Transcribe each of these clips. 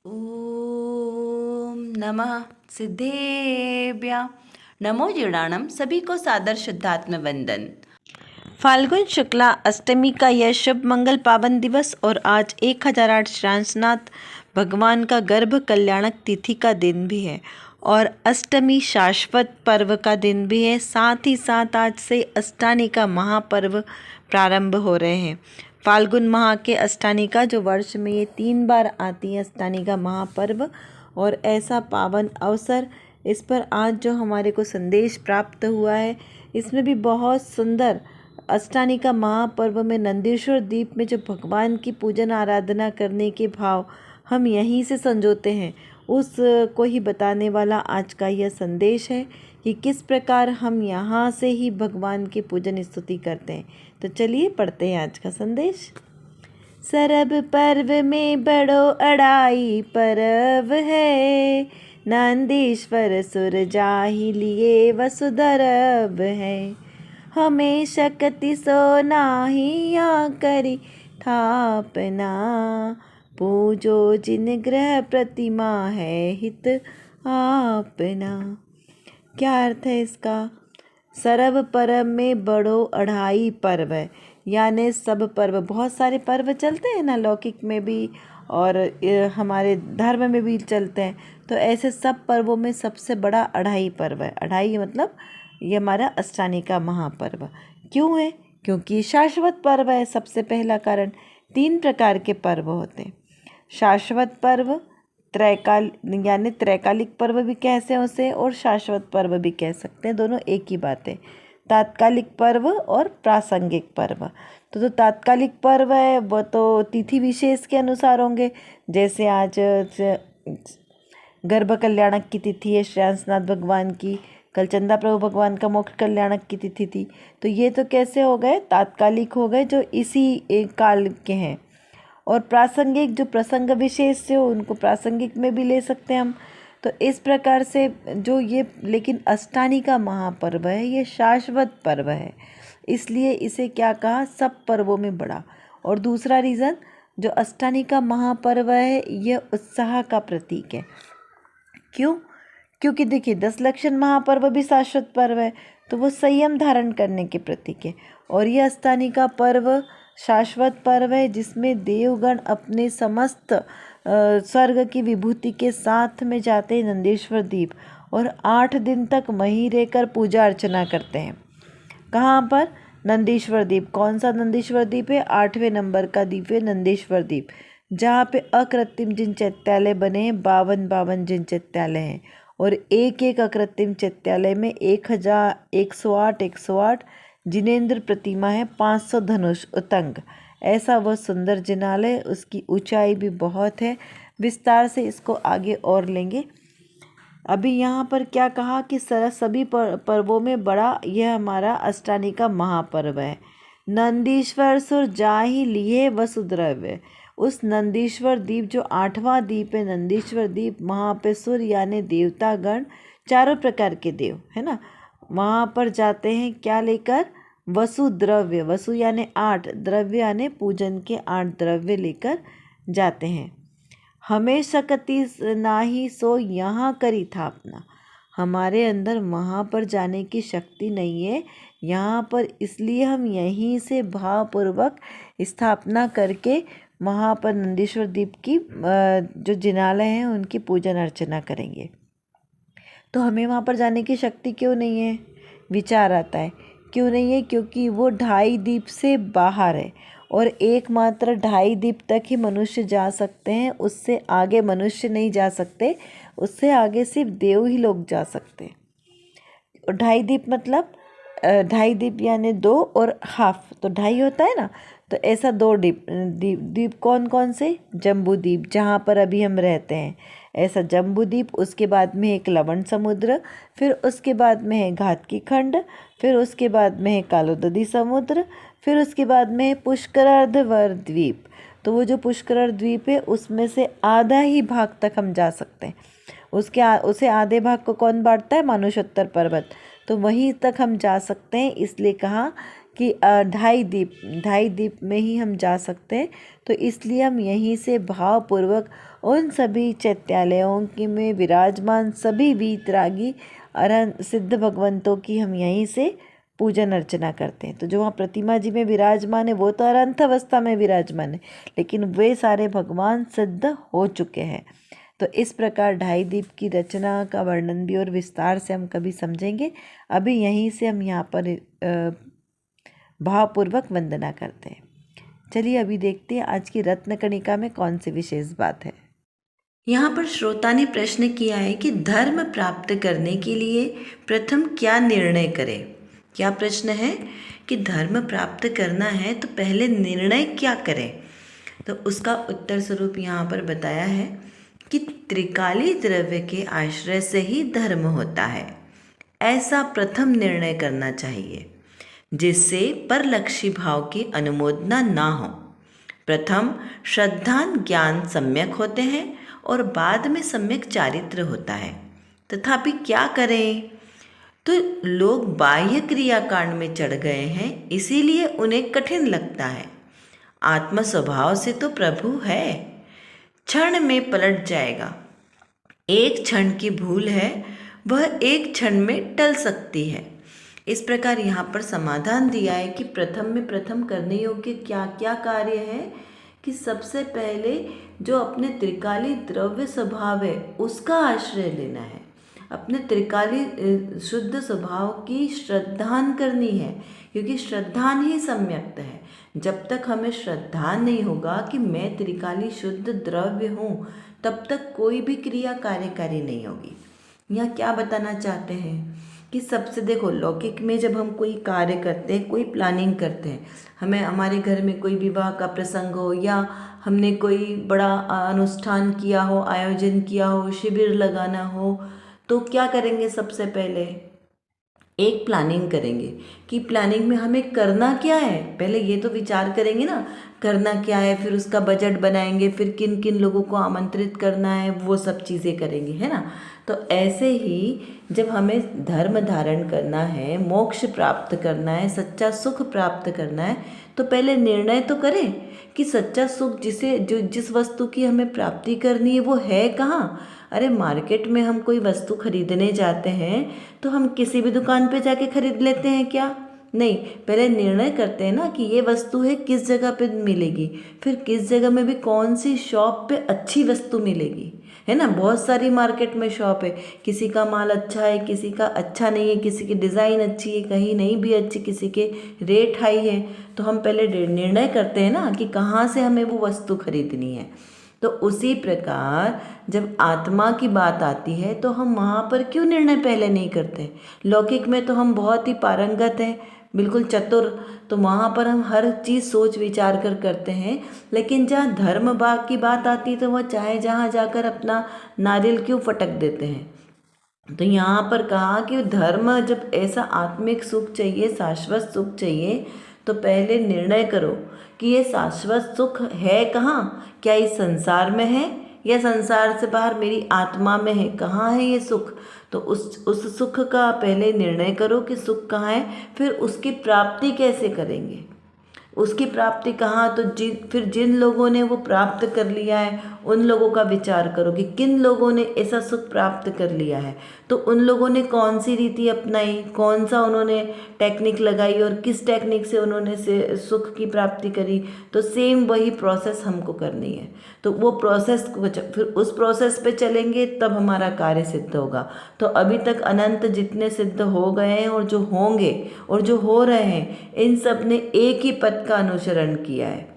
ओम नमः सिद्धेभ्य नमो जीर्णाणम। सभी को सादर शुद्धात्म वंदन। फाल्गुन शुक्ला अष्टमी का यह शुभ मंगल पावन दिवस और आज 1008 श्रांसनाथ भगवान का गर्भ कल्याणक तिथि का दिन भी है और अष्टमी शाश्वत पर्व का दिन भी है। साथ ही साथ आज से अष्टानी का महापर्व प्रारंभ हो रहे हैं। फाल्गुन माह के अष्टानिका जो वर्ष में ये 3 बार आती है अष्टानी का महापर्व, और ऐसा पावन अवसर इस पर आज जो हमारे को संदेश प्राप्त हुआ है इसमें भी बहुत सुंदर अष्टानी का महापर्व में नंदीश्वर द्वीप में जो भगवान की पूजन आराधना करने के भाव हम यहीं से संजोते हैं उस को ही बताने वाला आज का यह संदेश है कि किस प्रकार हम यहाँ से ही भगवान की पूजन स्तुति करते हैं। तो चलिए पढ़ते हैं आज का संदेश। सरब पर्व में बड़ो अड़ाई पर्व है, नंदीश्वर सुर जाहि लिए वसुधरब है। हमें शक्ति सो नाहिया करी थापना, पूजो जिन ग्रह प्रतिमा है हित आपना। क्या अर्थ है इसका? सरब पर्व में बड़ो अढ़ाई पर्व है, यानी सब पर्व, बहुत सारे पर्व चलते हैं ना, लौकिक में भी और हमारे धर्म में भी चलते हैं। तो ऐसे सब पर्वों में सबसे बड़ा अढ़ाई पर्व है। अढ़ाई मतलब ये हमारा अष्टानी का महापर्व क्यों है? क्योंकि शाश्वत पर्व है। सबसे पहला कारण 3 प्रकार के पर्व होते हैं। शाश्वत पर्व, यानी त्रैकालिक पर्व भी कह सकते हैं उसे, और शाश्वत पर्व भी कह सकते हैं, दोनों एक ही बात है। तात्कालिक पर्व और प्रासंगिक पर्व। तो तात्कालिक पर्व है वो तो तिथि विशेष के अनुसार होंगे, जैसे आज गर्भ कल्याणक की तिथि है श्रेयांसनाथ भगवान की, कल चंदा प्रभु भगवान का मोक्ष कल्याणक की तिथि थी। तो ये तो कैसे हो गए? तात्कालिक हो गए, जो इसी एक काल के हैं। और प्रासंगिक जो प्रसंग विशेष से हो उनको प्रासंगिक में भी ले सकते हैं हम। तो इस प्रकार से जो ये, लेकिन अष्टानी का महापर्व है, ये शाश्वत पर्व है, इसलिए इसे क्या कहा? सब पर्वों में बड़ा। और दूसरा रीज़न, जो अष्टानी का महापर्व है यह उत्साह का प्रतीक है। क्यों? क्योंकि देखिए 10 लक्षण महापर्व भी शाश्वत पर्व है, तो वो संयम धारण करने के प्रतीक है। और ये अष्टानी का पर्व शाश्वत पर्व है जिसमें देवगण अपने समस्त स्वर्ग की विभूति के साथ में जाते हैं नंदीश्वर द्वीप, और 8 दिन तक वहीं रहकर पूजा अर्चना करते हैं। कहाँ पर? नंदीश्वर द्वीप। कौन सा नंदीश्वर द्वीप है? 8वें नंबर का द्वीप है नंदीश्वर द्वीप, जहाँ पे अकृत्रिम जिन चैत्यालय बने हैं, 52 जिन चैत्यालय हैं, और एक एक अकृत्रिम चैत्यालय में 108 जिनेंद्र प्रतिमा है, 500 धनुष उतंग। ऐसा वह सुंदर जिनालय, उसकी ऊंचाई भी बहुत है। विस्तार से इसको आगे और लेंगे। अभी यहाँ पर क्या कहा कि सभी पर्वों में बड़ा यह हमारा अष्टानी का महापर्व है। नंदीश्वर सुर जाहि लिए वसुद्रव्य। उस नंदीश्वर द्वीप जो 8वां द्वीप है नंदीश्वर द्वीप, वहाँ पे सुर यानी देवतागण, चारों प्रकार के देव है ना, वहाँ पर जाते हैं क्या लेकर? वसु द्रव्य। वसु यानी 8, द्रव्य यानी पूजन के 8 द्रव्य लेकर जाते हैं। हमें शक्ति नाही सो यहाँ करी थापना। हमारे अंदर वहाँ पर जाने की शक्ति नहीं है यहाँ पर, इसलिए हम यहीं से भावपूर्वक स्थापना करके वहाँ पर नंदीश्वर द्वीप की जो जिनालय हैं उनकी पूजन अर्चना करेंगे। तो हमें वहाँ पर जाने की शक्ति क्यों नहीं है? विचार आता है क्यों नहीं है? क्योंकि वो 2.5 द्वीप से बाहर है, और एकमात्र 2.5 द्वीप तक ही मनुष्य जा सकते हैं, उससे आगे मनुष्य नहीं जा सकते, उससे आगे सिर्फ देव ही लोग जा सकते हैं। 2.5 द्वीप मतलब 2.5 द्वीप यानी 2 और हाफ, तो 2.5 होता है ना, तो ऐसा 2 द्वीप कौन कौन से? जम्बू द्वीप, जहाँ पर अभी हम रहते हैं, ऐसा जम्बू द्वीप। उसके बाद में एक लवण समुद्र, फिर उसके बाद में है घातकी खंड, फिर उसके बाद में है कालोदधी समुद्र, फिर उसके बाद में है पुष्करार्धवर द्वीप। तो वो जो पुष्कर द्वीप है उसमें से आधा ही भाग तक हम जा सकते हैं। उसे आधे भाग को कौन बांटता है? मानुषोत्तर पर्वत। तो वहीं तक हम जा सकते हैं, इसलिए कहा कि 2.5 द्वीप में ही हम जा सकते हैं। तो इसलिए हम यहीं से भावपूर्वक उन सभी चैत्यालयों की में विराजमान सभी वीतरागी अरहंत सिद्ध भगवंतों की हम यहीं से पूजन अर्चना करते हैं। तो जो वहाँ प्रतिमा जी में विराजमान है वो तो अरहंत अवस्था में विराजमान है, लेकिन वे सारे भगवान सिद्ध हो चुके हैं। तो इस प्रकार ढाई दीप की रचना का वर्णन भी और विस्तार से हम कभी समझेंगे। अभी यहीं से हम यहाँ पर भावपूर्वक वंदना करते हैं। चलिए अभी देखते हैं आज की रत्न कणिका में कौन सी विशेष बात है। यहाँ पर श्रोता ने प्रश्न किया है कि धर्म प्राप्त करने के लिए प्रथम क्या निर्णय करें। क्या प्रश्न है कि धर्म प्राप्त करना है तो पहले निर्णय क्या करें। तो उसका उत्तर स्वरूप यहाँ पर बताया है कि त्रिकाली द्रव्य के आश्रय से ही धर्म होता है, ऐसा प्रथम निर्णय करना चाहिए, जिससे परलक्षी भाव की अनुमोदना ना हो। प्रथम श्रद्धान ज्ञान सम्यक होते हैं और बाद में सम्यक चारित्र होता है। तथापि क्या करें, तो लोग बाह्य क्रियाकांड में चढ़ गए हैं, इसीलिए उन्हें कठिन लगता है। आत्म स्वभाव से तो प्रभु है, क्षण में पलट जाएगा। एक क्षण की भूल है, वह एक क्षण में टल सकती है। इस प्रकार यहाँ पर समाधान दिया है कि प्रथम करने योग्य क्या क्या कार्य है, कि सबसे पहले जो अपने त्रिकाली द्रव्य स्वभाव है उसका आश्रय लेना है। अपने त्रिकाली शुद्ध स्वभाव की श्रद्धान करनी है, क्योंकि श्रद्धान ही सम्यक्त है। जब तक हमें श्रद्धान नहीं होगा कि मैं त्रिकाली शुद्ध द्रव्य हूँ, तब तक कोई भी क्रिया कार्यकारी नहीं होगी। यहाँ क्या बताना चाहते हैं कि सबसे देखो, लौकिक में जब हम कोई कार्य करते हैं, कोई प्लानिंग करते हैं, हमें हमारे घर में कोई विवाह का प्रसंग हो या हमने कोई बड़ा अनुष्ठान किया हो, आयोजन किया हो, शिविर लगाना हो, तो क्या करेंगे, सबसे पहले एक प्लानिंग करेंगे कि प्लानिंग में हमें करना क्या है। पहले ये तो विचार करेंगे ना, करना क्या है, फिर उसका बजट बनाएंगे, फिर किन किन लोगों को आमंत्रित करना है, वो सब चीज़ें करेंगे, है ना। तो ऐसे ही जब हमें धर्म धारण करना है, मोक्ष प्राप्त करना है, सच्चा सुख प्राप्त करना है, तो पहले निर्णय तो करें कि सच्चा सुख जिस वस्तु की हमें प्राप्ति करनी है वो है कहाँ। अरे मार्केट में हम कोई वस्तु खरीदने जाते हैं तो हम किसी भी दुकान पे जाके खरीद लेते हैं क्या? नहीं, पहले निर्णय करते हैं ना कि ये वस्तु है किस जगह पे मिलेगी, फिर किस जगह में भी कौन सी शॉप पे अच्छी वस्तु मिलेगी, है ना। बहुत सारी मार्केट में शॉप है, किसी का माल अच्छा है, किसी का अच्छा नहीं है, किसी की डिज़ाइन अच्छी है, कहीं नहीं भी अच्छी, किसी के रेट हाई है। तो हम पहले निर्णय करते हैं ना कि कहाँ से हमें वो वस्तु खरीदनी है। तो उसी प्रकार जब आत्मा की बात आती है तो हम वहाँ पर क्यों निर्णय पहले नहीं करते। लौकिक में तो हम बहुत ही पारंगत हैं, बिल्कुल चतुर, तो वहाँ पर हम हर चीज़ सोच विचार कर करते हैं। लेकिन जहाँ धर्म भाग की बात आती है तो वह चाहे जहाँ जाकर अपना नारियल क्यों फटक देते हैं। तो यहाँ पर कहा कि धर्म जब ऐसा आत्मिक सुख चाहिए, शाश्वत सुख चाहिए, तो पहले निर्णय करो कि ये शाश्वत सुख है कहाँ, क्या इस संसार में है या संसार से बाहर मेरी आत्मा में है, कहाँ है ये सुख। तो उस सुख का पहले निर्णय करो कि सुख कहाँ है, फिर उसकी प्राप्ति कैसे करेंगे, उसकी प्राप्ति कहाँ। तो फिर जिन लोगों ने वो प्राप्त कर लिया है उन लोगों का विचार करो कि किन लोगों ने ऐसा सुख प्राप्त कर लिया है, तो उन लोगों ने कौन सी रीति अपनाई, कौन सा उन्होंने टेक्निक लगाई और किस टेक्निक से उन्होंने से सुख की प्राप्ति करी। तो सेम वही प्रोसेस हमको करनी है। तो वो प्रोसेस को फिर उस प्रोसेस पे चलेंगे तब हमारा कार्य सिद्ध होगा। तो अभी तक अनंत जितने सिद्ध हो गए हैं और जो होंगे और जो हो रहे हैं, इन सब ने एक ही पद का अनुसरण किया है।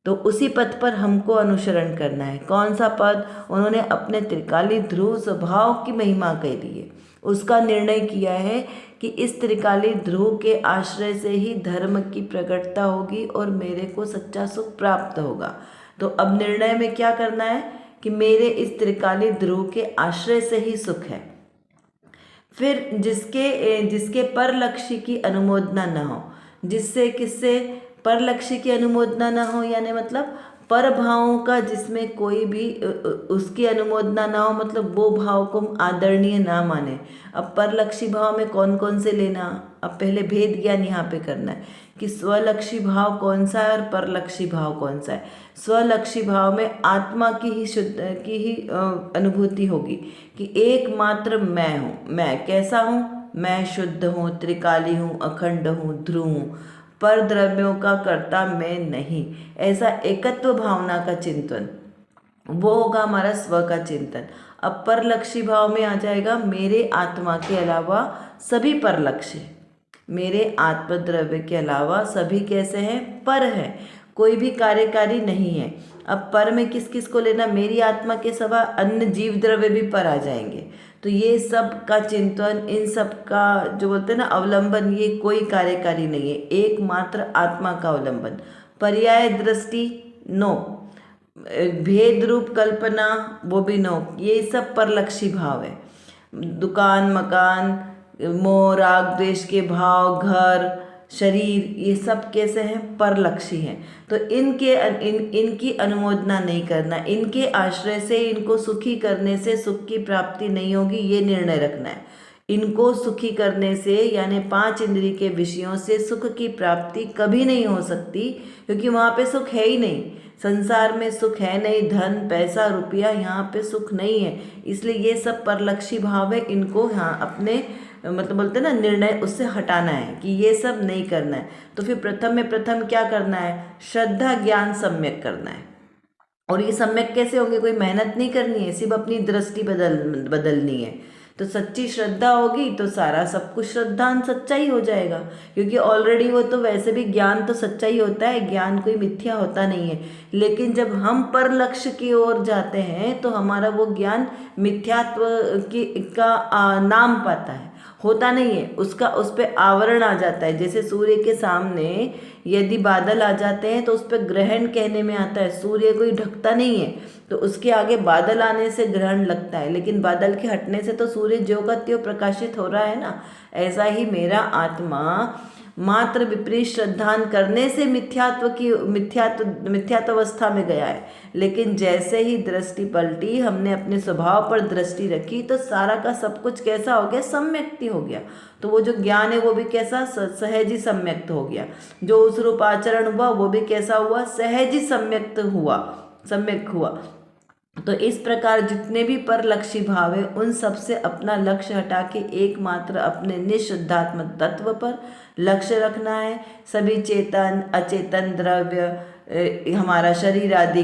तो उसी पद पर हमको अनुसरण करना है। कौन सा पद? उन्होंने अपने त्रिकाली ध्रुव स्वभाव की महिमा कह दी है, उसका निर्णय किया है कि इस त्रिकाली ध्रुव के आश्रय से ही धर्म की प्रकटता होगी और मेरे को सच्चा सुख प्राप्त होगा। तो अब निर्णय में क्या करना है कि मेरे इस त्रिकाली ध्रुव के आश्रय से ही सुख है। फिर जिसके पर लक्ष्य की अनुमोदना न हो, जिससे किससे पर लक्ष्य की अनुमोदना न हो, यानी मतलब पर भावों का जिसमें कोई भी उसकी अनुमोदना ना हो, मतलब वो भाव को हम आदरणीय ना माने। अब परलक्षी भाव में कौन कौन से लेना, अब पहले भेद ज्ञान यहाँ पे करना है कि स्वलक्षी भाव कौन सा है और परलक्षी भाव कौन सा है। स्वलक्षी भाव में आत्मा की ही अनुभूति होगी कि एकमात्र मैं हूँ। मैं कैसा हूँ? मैं शुद्ध हूँ, त्रिकाली हूँ, अखंड हूँ, ध्रुव हूँ, पर द्रव्यों का कर्ता मैं नहीं। ऐसा एकत्व भावना का चिंतन, वो होगा हमारा स्व का चिंतन। अब परलक्षी भाव में आ जाएगा मेरे आत्मा के अलावा सभी परलक्ष्य, मेरे आत्मद्रव्य के अलावा सभी कैसे हैं? पर है, कोई भी कार्यकारी नहीं है। अब पर में किस किस को लेना? मेरी आत्मा के सिवा अन्य जीव द्रव्य भी पर आ जाएंगे। तो ये सब का चिंतन, इन सब का जो बोलते हैं ना अवलंबन, ये कोई कार्यकारी नहीं है, एकमात्र आत्मा का अवलंबन। पर्याय दृष्टि नो, भेद रूप कल्पना वो भी नो, ये सब परलक्षी भाव है। दुकान, मकान, मोह, राग, द्वेष के भाव, घर, शरीर, ये सब कैसे हैं? परलक्षी हैं। तो इनकी अनुमोदना नहीं करना, इनके आश्रय से इनको सुखी करने से सुख की प्राप्ति नहीं होगी, ये निर्णय रखना है। इनको सुखी करने से यानी 5 इंद्रिय के विषयों से सुख की प्राप्ति कभी नहीं हो सकती, क्योंकि वहाँ पे सुख है ही नहीं। संसार में सुख है नहीं, धन पैसा रुपया, यहाँ पे सुख नहीं है। इसलिए ये सब परलक्षी भाव है, इनको यहाँ अपने मतलब बोलते हैं ना निर्णय उससे हटाना है कि ये सब नहीं करना है। तो फिर प्रथम क्या करना है? श्रद्धा ज्ञान सम्यक करना है। और ये सम्यक कैसे होंगे? कोई मेहनत नहीं करनी है, सिर्फ अपनी दृष्टि बदलनी है। तो सच्ची श्रद्धा होगी तो सारा सब कुछ श्रद्धान सच्चा ही हो जाएगा, क्योंकि ऑलरेडी वो तो वैसे भी ज्ञान तो सच्चा ही होता है, ज्ञान कोई मिथ्या होता नहीं है। लेकिन जब हम पर लक्ष्य की ओर जाते हैं तो हमारा वो ज्ञान मिथ्यात्व का नाम पाता है, होता नहीं है, उसका उस पर आवरण आ जाता है। जैसे सूर्य के सामने यदि बादल आ जाते हैं तो उस पर ग्रहण कहने में आता है, सूर्य कोई ढकता नहीं है, तो उसके आगे बादल आने से ग्रहण लगता है, लेकिन बादल के हटने से तो सूर्य ज्यों का त्यों प्रकाशित हो रहा है ना। ऐसा ही मेरा आत्मा मात्र विपरीत श्रद्धान करने से मिथ्यात्व अवस्था में गया है, लेकिन जैसे ही दृष्टि पलटी, हमने अपने स्वभाव पर दृष्टि रखी, तो सारा का सब कुछ कैसा हो गया? सम्यक्ति हो गया। तो वो जो ज्ञान है वो भी कैसा? सहज ही सम्यक्त हो गया। जो उस रूप आचरण हुआ वो भी कैसा हुआ? सहज ही सम्यक्त हुआ। तो इस प्रकार जितने भी परलक्षी भाव है उन सब से अपना लक्ष्य हटा के एकमात्र अपने निःशुद्धात्म तत्व पर लक्ष्य रखना है। सभी चेतन अचेतन द्रव्य, हमारा शरीर आदि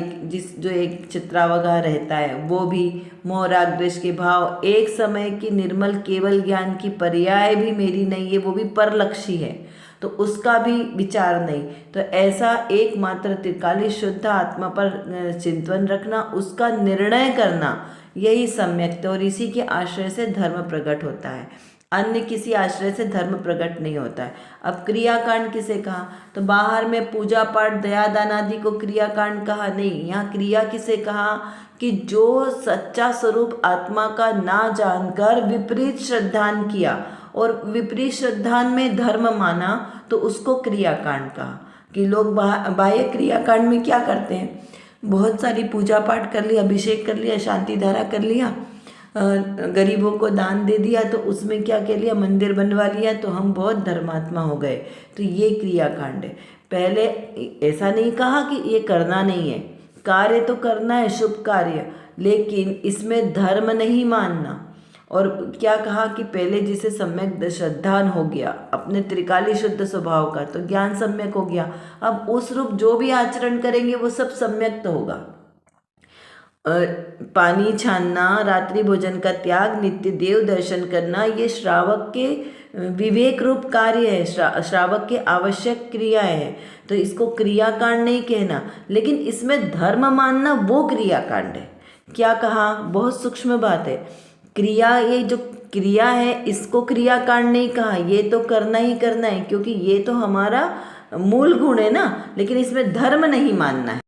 जो एक चित्रावगाह रहता है, वो भी मोह राग द्वेष के भाव, एक समय की निर्मल केवल ज्ञान की पर्याय भी मेरी नहीं है, वो भी परलक्षी है, तो उसका भी विचार नहीं। तो ऐसा एकमात्र त्रिकाली शुद्ध आत्मा पर चिंतन रखना, उसका निर्णय करना, यही सम्यक्त, और इसी के आश्रय से धर्म प्रकट होता है। अन्य किसी आश्रय से धर्म प्रकट नहीं होता है। अब क्रियाकांड किसे कहा? तो बाहर में पूजा पाठ दया दान आदि को क्रियाकांड कहा नहीं, यहाँ क्रिया किसे कहा? कि जो सच्चा स्वरूप आत्मा का ना जानकर विपरीत श्रद्धान किया और विपरीत श्रद्धान में धर्म माना, तो उसको क्रियाकांड कहा। कि लोग बाह्य क्रियाकांड में क्या करते हैं? बहुत सारी पूजा पाठ कर लिया, अभिषेक कर लिया, शांति धारा कर लिया, गरीबों को दान दे दिया, तो उसमें क्या कह लिया? मंदिर बनवा लिया, तो हम बहुत धर्मात्मा हो गए। तो ये क्रियाकांड है। पहले ऐसा नहीं कहा कि ये करना नहीं है, कार्य तो करना है, शुभ कार्य, लेकिन इसमें धर्म नहीं मानना। और क्या कहा कि पहले जिसे सम्यक श्रद्धान हो गया अपने त्रिकाली शुद्ध स्वभाव का, तो ज्ञान सम्यक हो गया। अब उस रूप जो भी आचरण करेंगे वो सब सम्यक तो होगा। पानी छानना, रात्रि भोजन का त्याग, नित्य देव दर्शन करना, ये श्रावक के विवेक रूप कार्य है, श्रावक के आवश्यक क्रियाएं हैं। तो इसको क्रियाकांड नहीं कहना, लेकिन इसमें धर्म मानना वो क्रियाकांड है। क्या कहा? बहुत सूक्ष्म बात है। क्रिया, ये जो क्रिया है इसको क्रियाकांड नहीं कहा, ये तो करना ही करना है, क्योंकि ये तो हमारा मूल गुण है ना, लेकिन इसमें धर्म नहीं मानना है।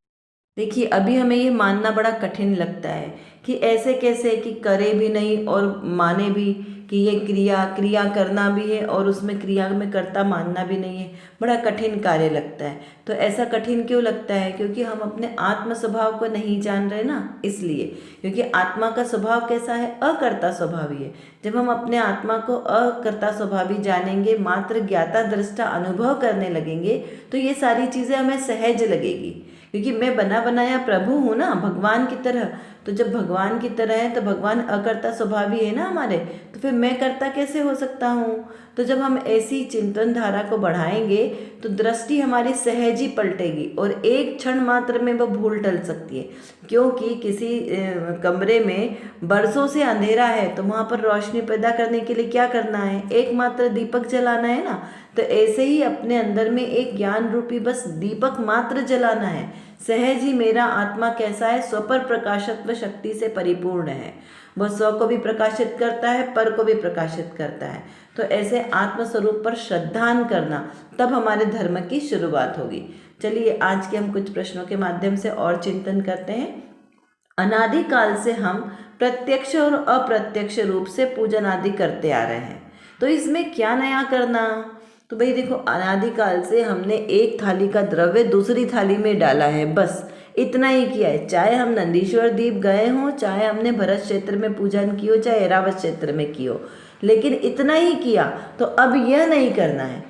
देखिए अभी हमें ये मानना बड़ा कठिन लगता है कि ऐसे कैसे कि करे भी नहीं और माने भी कि कि ये क्रिया करना भी है और उसमें क्रिया में कर्ता मानना भी नहीं है, बड़ा कठिन कार्य लगता है। तो ऐसा कठिन क्यों लगता है? क्योंकि हम अपने आत्म स्वभाव को नहीं जान रहे ना, इसलिए। क्योंकि आत्मा का स्वभाव कैसा है? अकर्ता स्वभावी है। जब हम अपने आत्मा को अकर्ता स्वभावी जानेंगे, मात्र ज्ञाता दृष्टा अनुभव करने लगेंगे, तो ये सारी चीज़ें हमें सहज लगेगी। क्योंकि मैं बना बनाया प्रभु हूँ ना, भगवान की तरह। तो जब भगवान की तरह है तो भगवान अकर्ता स्वभावी है ना हमारे, तो फिर मैं कर्ता कैसे हो सकता हूँ? तो जब हम ऐसी चिंतन धारा को बढ़ाएंगे तो दृष्टि हमारी सहज ही पलटेगी और एक क्षण मात्र में वो भूल टल सकती है। क्योंकि किसी कमरे में बरसों से अंधेरा है तो वहाँ पर रोशनी पैदा करने के लिए क्या करना है? एकमात्र दीपक जलाना है ना। तो ऐसे ही अपने अंदर में एक ज्ञान रूपी बस दीपक मात्र जलाना है। सहज ही मेरा आत्मा कैसा है? स्वपर प्रकाशत्व शक्ति से परिपूर्ण है। वह स्व को भी प्रकाशित करता है, पर को भी प्रकाशित करता है। तो ऐसे आत्मस्वरूप पर श्रद्धान करना, तब हमारे धर्म की शुरुआत होगी। चलिए आज के हम कुछ प्रश्नों के माध्यम से और चिंतन करते हैं। अनादिकाल से हम प्रत्यक्ष और अप्रत्यक्ष रूप से पूजन आदि करते आ रहे हैं, तो इसमें क्या नया करना? तो भाई देखो, अनादिकाल से हमने एक थाली का द्रव्य दूसरी थाली में डाला है, बस इतना ही किया है। चाहे हम नंदीश्वर द्वीप गए हों, चाहे हमने भरत क्षेत्र में पूजन की हो, चाहे ऐरावत क्षेत्र में की हो, लेकिन इतना ही किया। तो अब यह नहीं करना है,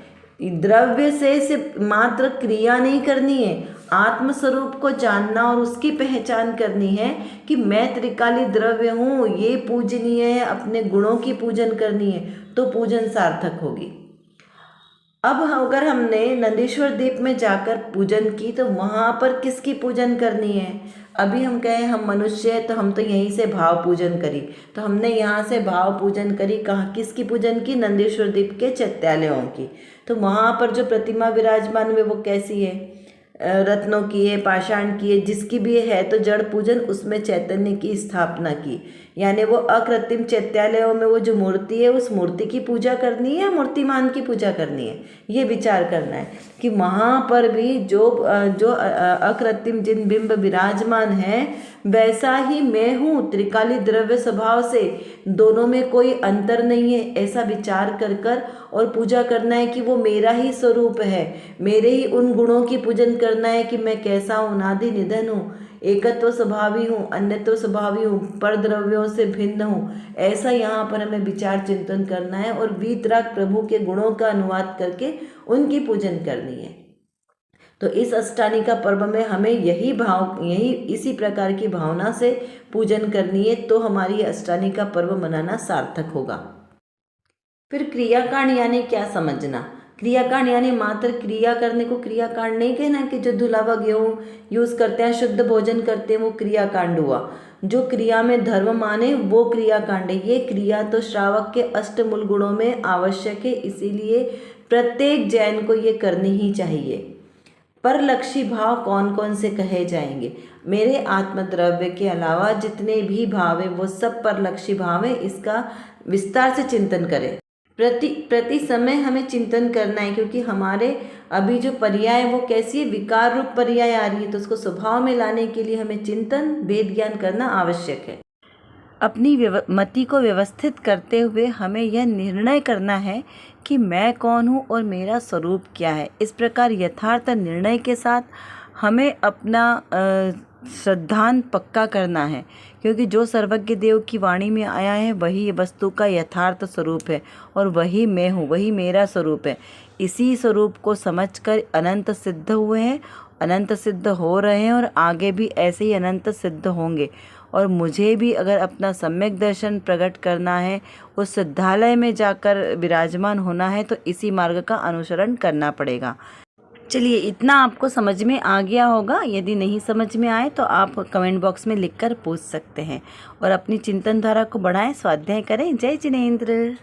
द्रव्य से सिर्फ मात्र क्रिया नहीं करनी है, आत्मस्वरूप को जानना और उसकी पहचान करनी है कि मैं त्रिकाली द्रव्य हूँ, ये पूजनीय है, अपने गुणों की पूजन करनी है, तो पूजन सार्थक होगी। अब अगर हमने नंदीश्वर द्वीप में जाकर पूजन की तो वहाँ पर किसकी पूजन करनी है? अभी हम कहें हम मनुष्य हैं तो हम तो यहीं से भाव पूजन करी, तो हमने यहाँ से भाव पूजन करी। कहाँ किसकी पूजन की? नंदीश्वर द्वीप के चैत्यालयों की। तो वहाँ पर जो प्रतिमा विराजमान है वो कैसी है? रत्नों की है, पाषाण की है, जिसकी भी है, तो जड़ पूजन उसमें चैतन्य की स्थापना की, यानी वो अकृत्रिम चैत्यालयों में वो जो मूर्ति है उस मूर्ति की पूजा करनी है या मूर्तिमान की पूजा करनी है, ये विचार करना है कि वहाँ पर भी जो अकृत्रिम जिन बिंब विराजमान है वैसा ही मैं हूँ, त्रिकाली द्रव्य स्वभाव से, दोनों में कोई अंतर नहीं है, ऐसा विचार कर कर और पूजा करना है कि वो मेरा ही स्वरूप है, मेरे ही उन गुणों की पूजन करना है कि मैं कैसा हूँ, अनादि निधन हूँ, एकत्व स्वभावी हूँ, अन्यत्व स्वभावी हूँ, पर द्रव्यों से भिन्न हूँ। ऐसा यहाँ पर हमें विचार चिंतन करना है और वीतराग प्रभु के गुणों का अनुवाद करके उनकी पूजन करनी है। तो इस अष्टानिका पर्व में हमें यही इसी प्रकार की भावना से पूजन करनी है, तो हमारी अष्टानिका पर्व मनाना सार्थक होगा। फिर क्रियाकांड यानी क्या समझना? क्रियाकांड यानी मात्र क्रिया करने को क्रियाकांड नहीं कहना कि जो धुलावा गेहूँ यूज़ करते हैं, शुद्ध भोजन करते हैं, वो क्रियाकांड हुआ। जो क्रिया में धर्म माने वो क्रियाकांड है। ये क्रिया तो श्रावक के अष्टमूल गुणों में आवश्यक है, इसीलिए प्रत्येक जैन को ये करनी ही चाहिए। परलक्षी भाव कौन कौन से कहे जाएंगे? मेरे आत्मद्रव्य के अलावा जितने भी भाव है वो सब परलक्षी भाव है। इसका विस्तार से चिंतन करें। प्रति समय हमें चिंतन करना है, क्योंकि हमारे अभी जो पर्याय है वो कैसी है? विकार रूप पर्याय आ रही है, तो उसको स्वभाव में लाने के लिए हमें चिंतन वेद ज्ञान करना आवश्यक है। अपनी मति को व्यवस्थित करते हुए हमें यह निर्णय करना है कि मैं कौन हूँ और मेरा स्वरूप क्या है। इस प्रकार यथार्थ निर्णय के साथ हमें अपना श्रद्धान पक्का करना है, क्योंकि जो सर्वज्ञ देव की वाणी में आया है वही वस्तु का यथार्थ स्वरूप है और वही मैं हूँ, वही मेरा स्वरूप है। इसी स्वरूप को समझकर अनंत सिद्ध हुए हैं, अनंत सिद्ध हो रहे हैं और आगे भी ऐसे ही अनंत सिद्ध होंगे। और मुझे भी अगर अपना सम्यक दर्शन प्रकट करना है, उस सिद्धालय में जाकर विराजमान होना है, तो इसी मार्ग का अनुसरण करना पड़ेगा। चलिए, इतना आपको समझ में आ गया होगा। यदि नहीं समझ में आए तो आप कमेंट बॉक्स में लिखकर पूछ सकते हैं और अपनी चिंतन धारा को बढ़ाएं, स्वाध्याय करें। जय जिनेंद्र।